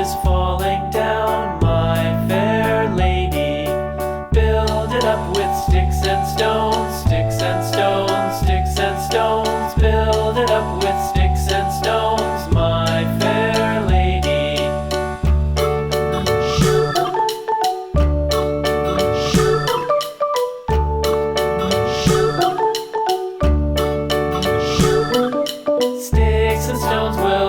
is falling down, my fair lady. Build it up with sticks and stones, sticks and stones, sticks and stones. Build it up with sticks and stones, my fair lady. Sticks and stones will